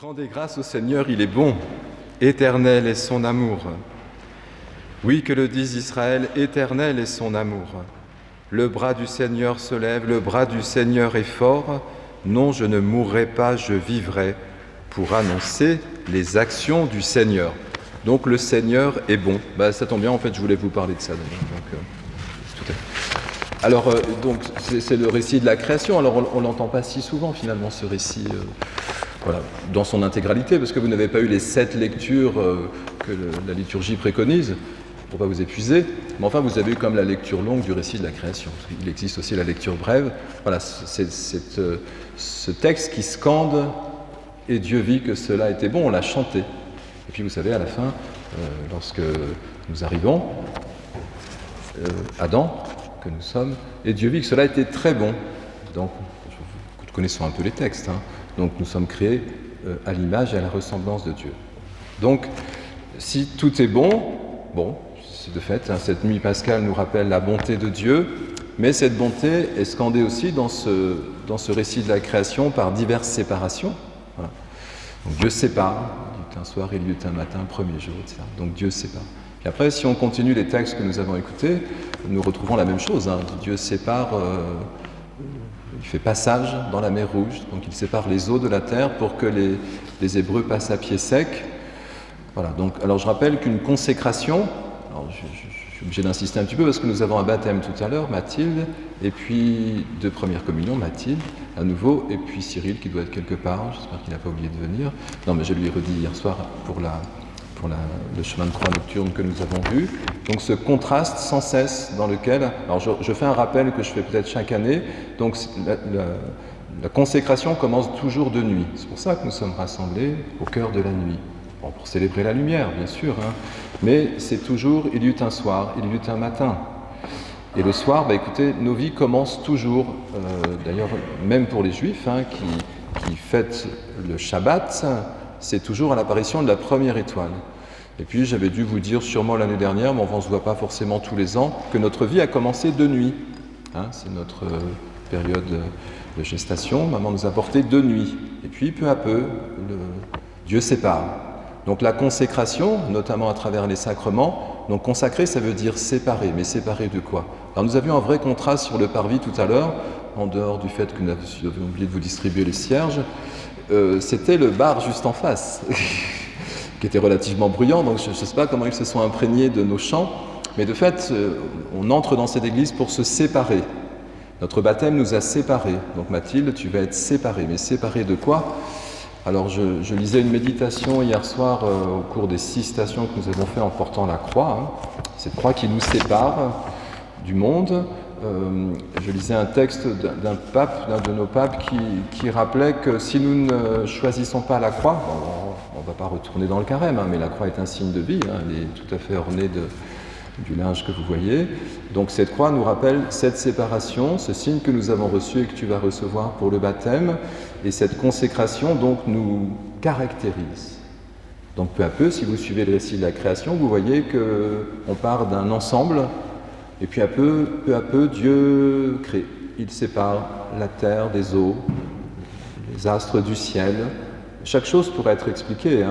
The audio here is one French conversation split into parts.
Rendez grâce au Seigneur, il est bon, éternel est son amour. Oui, que le dise Israël, éternel est son amour. Le bras du Seigneur se lève, le bras du Seigneur est fort. Non, je ne mourrai pas, je vivrai pour annoncer les actions du Seigneur. Donc le Seigneur est bon. Ça tombe bien, en fait, je voulais vous parler de ça. Tout à fait. Alors, donc, c'est le récit de la création. Alors, on ne l'entend pas si souvent, finalement, ce récit, dans son intégralité, parce que vous n'avez pas eu les 7 lectures que la liturgie préconise, pour ne pas vous épuiser. Mais enfin, vous avez eu comme la lecture longue du récit de la création. Il existe aussi la lecture brève. Voilà, c'est ce texte qui scande « Et Dieu vit que cela était bon », on l'a chanté. Et puis, vous savez, à la fin, lorsque nous arrivons, Adam, que nous sommes, et Dieu vit que cela était très bon. Donc, nous connaissons un peu les textes. Donc, nous sommes créés à l'image et à la ressemblance de Dieu. Donc, si tout est bon, c'est de fait, cette nuit pascale nous rappelle la bonté de Dieu, mais cette bonté est scandée aussi dans ce récit de la création par diverses séparations. Voilà. Donc, Dieu sépare, il y eut un soir, il y eut un matin, premier jour, etc. Donc, Dieu sépare. Et après, si on continue les textes que nous avons écoutés, nous retrouvons la même chose. Dieu sépare, il fait passage dans la mer Rouge, donc il sépare les eaux de la terre pour que les Hébreux passent à pied sec. Voilà, donc, alors je rappelle qu'une consécration, alors je suis obligé d'insister un petit peu parce que nous avons un baptême tout à l'heure, Mathilde, et puis de première communion, Mathilde, à nouveau, et puis Cyril qui doit être quelque part, j'espère qu'il n'a pas oublié de venir. Non, mais je lui ai redit hier soir pour le chemin de croix nocturne que nous avons vu. Donc ce contraste sans cesse dans lequel... Alors je fais un rappel que je fais peut-être chaque année. Donc la consécration commence toujours de nuit. C'est pour ça que nous sommes rassemblés au cœur de la nuit. Bon, pour célébrer la lumière, bien sûr. Mais c'est toujours, il y eut un soir, il y eut un matin. Et le soir, écoutez, nos vies commencent toujours, d'ailleurs même pour les Juifs qui fêtent le Shabbat, c'est toujours à l'apparition de la première étoile. Et puis j'avais dû vous dire sûrement l'année dernière, mais on ne se voit pas forcément tous les ans, que notre vie a commencé de nuit. C'est notre période de gestation. Maman nous a porté de nuit. Et puis peu à peu, Dieu sépare. Donc la consécration, notamment à travers les sacrements, donc consacrer ça veut dire séparer, mais séparer de quoi? Alors nous avions un vrai contraste sur le parvis tout à l'heure, en dehors du fait que nous avions oublié de vous distribuer les cierges. C'était le bar juste en face, qui était relativement bruyant, donc je ne sais pas comment ils se sont imprégnés de nos chants, mais de fait, on entre dans cette église pour se séparer. Notre baptême nous a séparés. Donc Mathilde, tu vas être séparée. Mais séparée de quoi? Alors je lisais une méditation hier soir au cours des 6 stations que nous avons fait en portant la croix, cette croix qui nous sépare du monde. Je lisais un texte d'un de nos papes qui rappelait que si nous ne choisissons pas la croix, on ne va pas retourner dans le carême, mais la croix est un signe de vie, elle est tout à fait ornée du linge que vous voyez. Donc cette croix nous rappelle cette séparation, ce signe que nous avons reçu et que tu vas recevoir pour le baptême, et cette consécration donc nous caractérise. Donc peu à peu, si vous suivez le récit de la création, vous voyez qu'on part d'un ensemble, et puis peu à peu, Dieu crée. Il sépare la terre des eaux, les astres du ciel. Chaque chose pourrait être expliquée,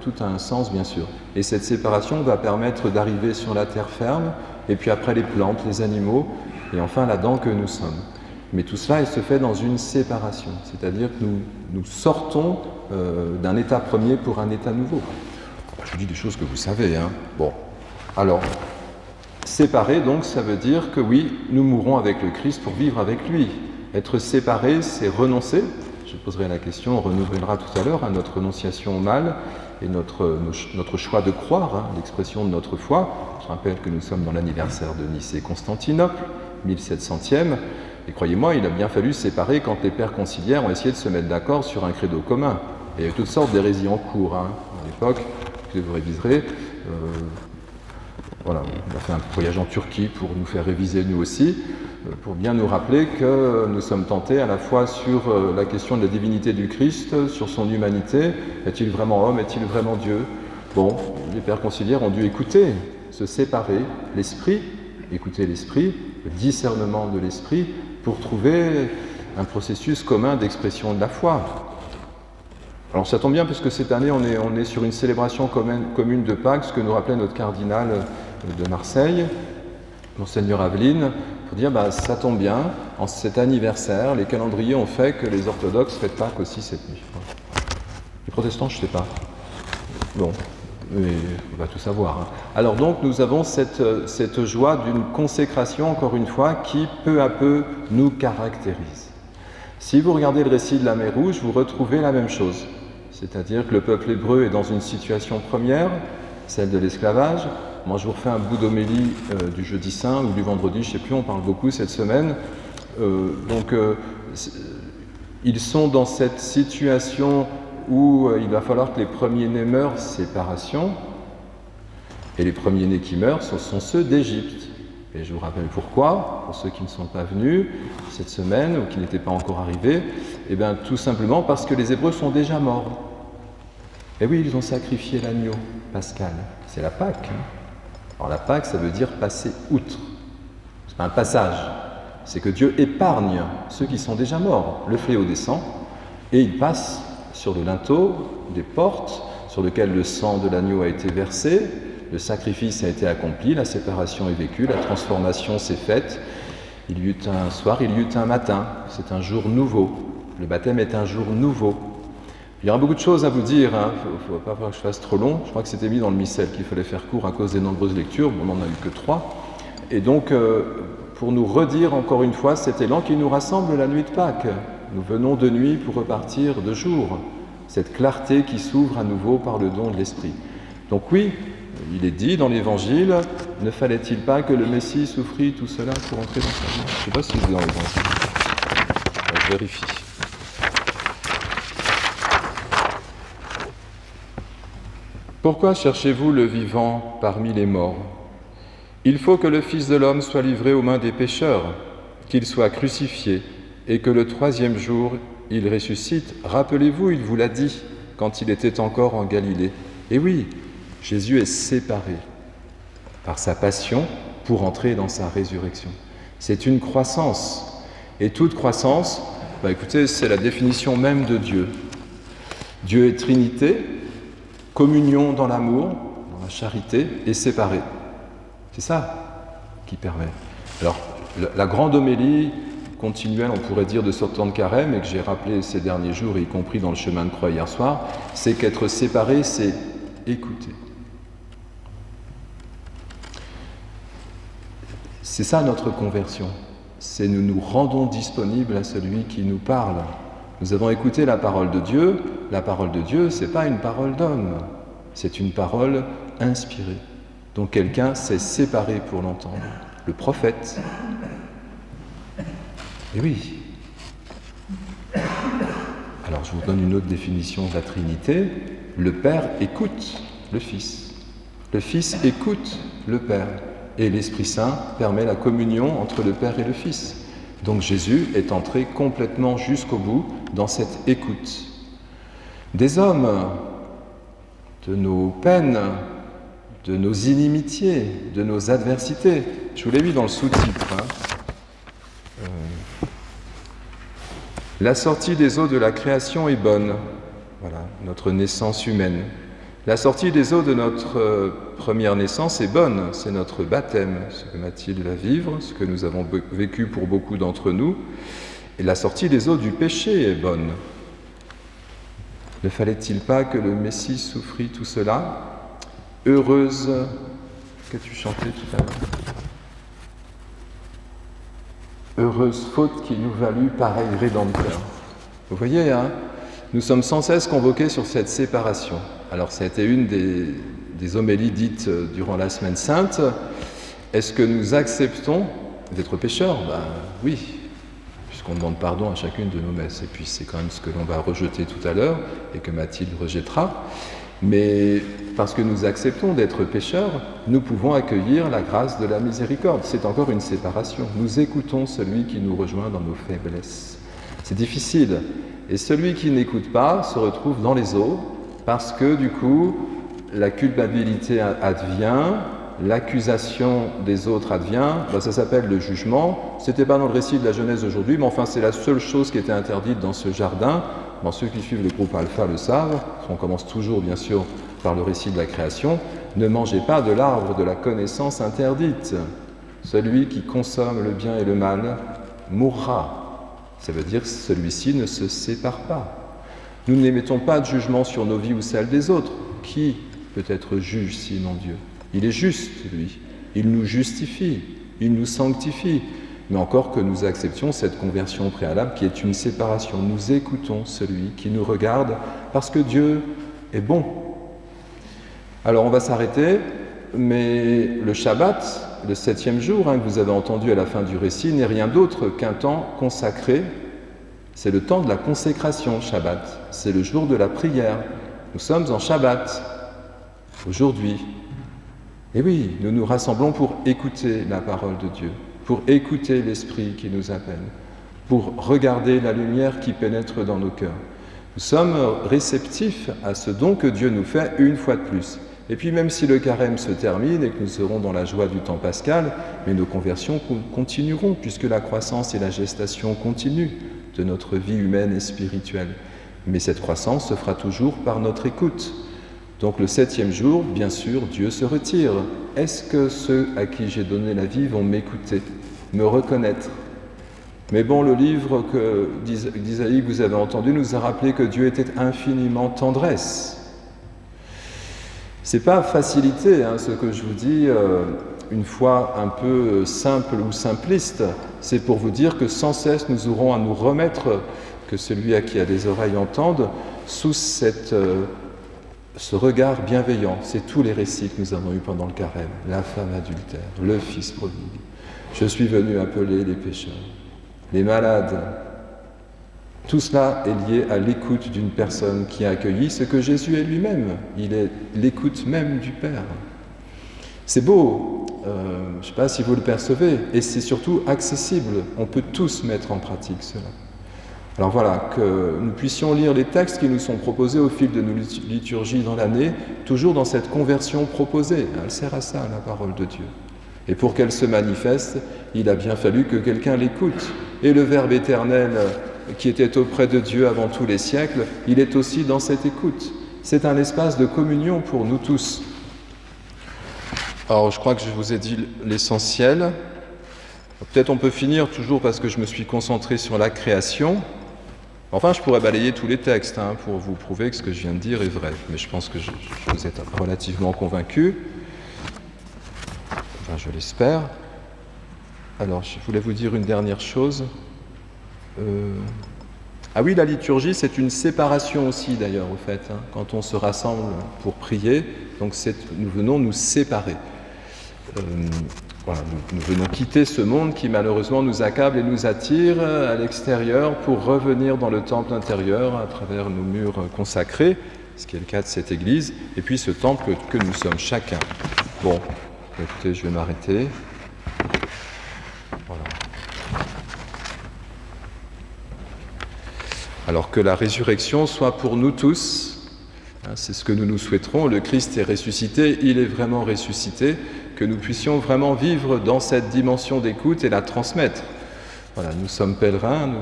tout a un sens bien sûr. Et cette séparation va permettre d'arriver sur la terre ferme, et puis après les plantes, les animaux, et enfin là-dedans que nous sommes. Mais tout cela, il se fait dans une séparation, c'est-à-dire que nous sortons d'un état premier pour un état nouveau. Je vous dis des choses que vous savez. Bon, alors, séparer donc, ça veut dire que oui, nous mourrons avec le Christ pour vivre avec lui. Être séparé, c'est renoncer. Je poserai la question, on renouvellera tout à l'heure notre renonciation au mal et notre choix de croire, l'expression de notre foi. Je rappelle que nous sommes dans l'anniversaire de Nicée-Constantinople, 1700e, et croyez-moi, il a bien fallu séparer quand les pères conciliaires ont essayé de se mettre d'accord sur un credo commun. Et il y a eu toutes sortes d'hérésies en cours à l'époque, que vous réviserez. Voilà, on a fait un voyage en Turquie pour nous faire réviser nous aussi, pour bien nous rappeler que nous sommes tentés à la fois sur la question de la divinité du Christ, sur son humanité, est-il vraiment homme, est-il vraiment Dieu? Bon, les pères conciliaires ont dû écouter, se séparer, l'esprit, écouter l'esprit, le discernement de l'esprit, pour trouver un processus commun d'expression de la foi. Alors ça tombe bien parce que cette année on est sur une célébration commune de Pâques, ce que nous rappelait notre cardinal de Marseille, Monseigneur Aveline, pour dire ça tombe bien, en cet anniversaire, les calendriers ont fait que les orthodoxes fêtent Pâques aussi cette nuit. Les protestants, je ne sais pas. Bon, mais on va tout savoir. Hein. Alors donc nous avons cette joie d'une consécration, encore une fois, qui peu à peu nous caractérise. Si vous regardez le récit de la mer Rouge, vous retrouvez la même chose. C'est-à-dire que le peuple hébreu est dans une situation première, celle de l'esclavage. Moi, je vous refais un bout d'homélie du jeudi saint ou du vendredi, je ne sais plus, on parle beaucoup cette semaine. Ils sont dans cette situation où il va falloir que les premiers-nés meurent, séparation, et les premiers-nés qui meurent, ce sont ceux d'Égypte. Et je vous rappelle pourquoi, pour ceux qui ne sont pas venus cette semaine ou qui n'étaient pas encore arrivés, tout simplement parce que les Hébreux sont déjà morts. Et oui, ils ont sacrifié l'agneau pascal. C'est la Pâque. Hein. Alors la Pâque, ça veut dire passer outre. C'est pas un passage. C'est que Dieu épargne ceux qui sont déjà morts. Le fléau descend et il passe sur le linteau des portes sur lequel le sang de l'agneau a été versé. Le sacrifice a été accompli, la séparation est vécue, la transformation s'est faite. Il y eut un soir, il y eut un matin. C'est un jour nouveau. Le baptême est un jour nouveau. Il y aura beaucoup de choses à vous dire, il ne faut pas que je fasse trop long. Je crois que c'était mis dans le missel qu'il fallait faire court à cause des nombreuses lectures. On n'en a eu que 3. Et donc, pour nous redire encore une fois cet élan qui nous rassemble la nuit de Pâques. Nous venons de nuit pour repartir de jour. Cette clarté qui s'ouvre à nouveau par le don de l'Esprit. Donc oui, il est dit dans l'Évangile, ne fallait-il pas que le Messie souffrit tout cela pour entrer dans sa vie ? Je ne sais pas si c'est dans l'Évangile. Je vérifie. Pourquoi cherchez-vous le vivant parmi les morts ? Il faut que le Fils de l'homme soit livré aux mains des pécheurs, qu'il soit crucifié, et que le 3e jour, il ressuscite. Rappelez-vous, il vous l'a dit quand il était encore en Galilée. Et oui, Jésus est séparé par sa passion pour entrer dans sa résurrection. C'est une croissance. Et toute croissance, écoutez, c'est la définition même de Dieu. Dieu est Trinité, communion dans l'amour, dans la charité, et séparé. C'est ça qui permet. Alors, la grande homélie continuelle, on pourrait dire, de sortant de carême, et que j'ai rappelé ces derniers jours, y compris dans le chemin de croix hier soir, c'est qu'être séparé, c'est écouter. C'est ça notre conversion. C'est nous nous rendons disponibles à celui qui nous parle. Nous avons écouté la parole de Dieu. La parole de Dieu, ce n'est pas une parole d'homme, c'est une parole inspirée. Donc quelqu'un s'est séparé pour l'entendre. Le prophète. Et oui. Alors je vous donne une autre définition de la Trinité. Le Père écoute le Fils. Le Fils écoute le Père. Et l'Esprit Saint permet la communion entre le Père et le Fils. Donc Jésus est entré complètement jusqu'au bout dans cette écoute. Des hommes, de nos peines, de nos inimitiés, de nos adversités. Je vous l'ai mis dans le sous-titre. La sortie des eaux de la création est bonne. Voilà, notre naissance humaine. La sortie des eaux de notre première naissance est bonne. C'est notre baptême, ce que Mathilde va vivre, ce que nous avons vécu pour beaucoup d'entre nous. Et la sortie des eaux du péché est bonne. Ne fallait-il pas que le Messie souffrit tout cela ? Heureuse, qu'as-tu chanté tout à l'heure ? Heureuse faute qui nous valut pareil rédempteur. Vous voyez, nous sommes sans cesse convoqués sur cette séparation. Alors, ça a été une des homélies dites durant la Semaine Sainte. Est-ce que nous acceptons d'être pécheurs ? Oui, puisqu'on demande pardon à chacune de nos messes. Et puis, c'est quand même ce que l'on va rejeter tout à l'heure et que Mathilde rejettera. Mais parce que nous acceptons d'être pécheurs, nous pouvons accueillir la grâce de la miséricorde. C'est encore une séparation. Nous écoutons celui qui nous rejoint dans nos faiblesses. C'est difficile. Et celui qui n'écoute pas se retrouve dans les eaux parce que, du coup, la culpabilité advient, l'accusation des autres advient. Ça s'appelle le jugement. Ce n'était pas dans le récit de la Genèse aujourd'hui, mais enfin, c'est la seule chose qui était interdite dans ce jardin. Bon, ceux qui suivent le groupe Alpha le savent, on commence toujours bien sûr par le récit de la création. Ne mangez pas de l'arbre de la connaissance interdite. Celui qui consomme le bien et le mal mourra. Ça veut dire que celui-ci ne se sépare pas. Nous n'émettons pas de jugement sur nos vies ou celles des autres. Qui peut être juge sinon Dieu? Il est juste, lui. Il nous justifie, il nous sanctifie. Mais encore que nous acceptions cette conversion préalable qui est une séparation. Nous écoutons celui qui nous regarde parce que Dieu est bon. Alors on va s'arrêter, mais le Shabbat, le 7e jour, que vous avez entendu à la fin du récit, n'est rien d'autre qu'un temps consacré. C'est le temps de la consécration, Shabbat. C'est le jour de la prière. Nous sommes en Shabbat, aujourd'hui. Et oui, nous nous rassemblons pour écouter la parole de Dieu, pour écouter l'Esprit qui nous appelle, pour regarder la lumière qui pénètre dans nos cœurs. Nous sommes réceptifs à ce don que Dieu nous fait une fois de plus. Et puis même si le carême se termine et que nous serons dans la joie du temps pascal, mais nos conversions continueront puisque la croissance et la gestation continuent de notre vie humaine et spirituelle. Mais cette croissance se fera toujours par notre écoute. Donc le 7e jour, bien sûr, Dieu se retire. Est-ce que ceux à qui j'ai donné la vie vont m'écouter, me reconnaître? Mais bon, le livre d'Isaïe que vous avez entendu nous a rappelé que Dieu était infiniment tendresse. C'est pas facilité, ce que je vous dis, une fois un peu simple ou simpliste. C'est pour vous dire que sans cesse nous aurons à nous remettre, que celui à qui a des oreilles entende, sous ce regard bienveillant. C'est tous les récits que nous avons eus pendant le carême. La femme adultère, le fils prodigue. Je suis venu appeler les pécheurs, les malades. Tout cela est lié à l'écoute d'une personne qui a accueilli ce que Jésus est lui-même. Il est l'écoute même du Père. C'est beau, je ne sais pas si vous le percevez, et c'est surtout accessible. On peut tous mettre en pratique cela. Alors voilà, que nous puissions lire les textes qui nous sont proposés au fil de nos liturgies dans l'année, toujours dans cette conversion proposée. Elle sert à ça, la parole de Dieu. Et pour qu'elle se manifeste, il a bien fallu que quelqu'un l'écoute. Et le Verbe éternel qui était auprès de Dieu avant tous les siècles, il est aussi dans cette écoute. C'est un espace de communion pour nous tous. Alors je crois que je vous ai dit l'essentiel. Peut-être on peut finir toujours parce que je me suis concentré sur la création. Enfin, je pourrais balayer tous les textes pour vous prouver que ce que je viens de dire est vrai. Mais je pense que vous êtes relativement convaincus. Enfin, je l'espère. Alors, je voulais vous dire une dernière chose. Ah oui, la liturgie, c'est une séparation aussi d'ailleurs, au fait. Quand on se rassemble pour prier, donc nous venons nous séparer. Voilà, nous venons quitter ce monde qui malheureusement nous accable et nous attire à l'extérieur pour revenir dans le temple intérieur à travers nos murs consacrés, ce qui est le cas de cette église, et puis ce temple que nous sommes chacun. Bon, écoutez, je vais m'arrêter. Voilà. Alors que la résurrection soit pour nous tous, c'est ce que nous nous souhaiterons, le Christ est ressuscité, il est vraiment ressuscité, que nous puissions vraiment vivre dans cette dimension d'écoute et la transmettre. Voilà, nous sommes pèlerins,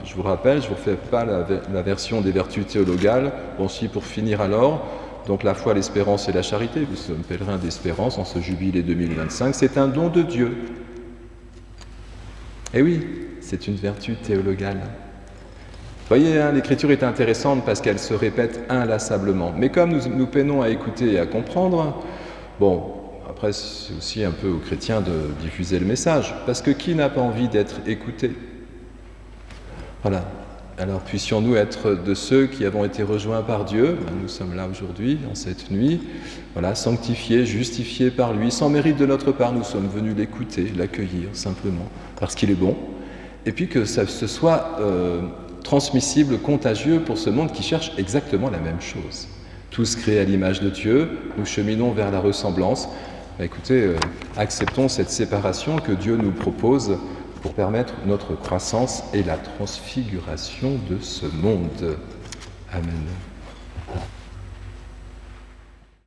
je vous rappelle, je ne vous refais pas la version des vertus théologales, bon si pour finir alors, donc la foi, l'espérance et la charité, nous sommes pèlerins d'espérance en ce jubilé 2025, c'est un don de Dieu. Et oui, c'est une vertu théologale. Vous voyez, l'écriture est intéressante parce qu'elle se répète inlassablement. Mais comme nous peinons à écouter et à comprendre, bon, après c'est aussi un peu aux chrétiens de diffuser le message, parce que qui n'a pas envie d'être écouté? Voilà. Alors puissions-nous être de ceux qui avons été rejoints par Dieu, nous sommes là aujourd'hui, en cette nuit, voilà, sanctifiés, justifiés par lui, sans mérite de notre part, nous sommes venus l'écouter, l'accueillir simplement, parce qu'il est bon, et puis que ça se soit transmissible, contagieux pour ce monde qui cherche exactement la même chose. Tous créés à l'image de Dieu, nous cheminons vers la ressemblance. Écoutez, acceptons cette séparation que Dieu nous propose pour permettre notre croissance et la transfiguration de ce monde. Amen.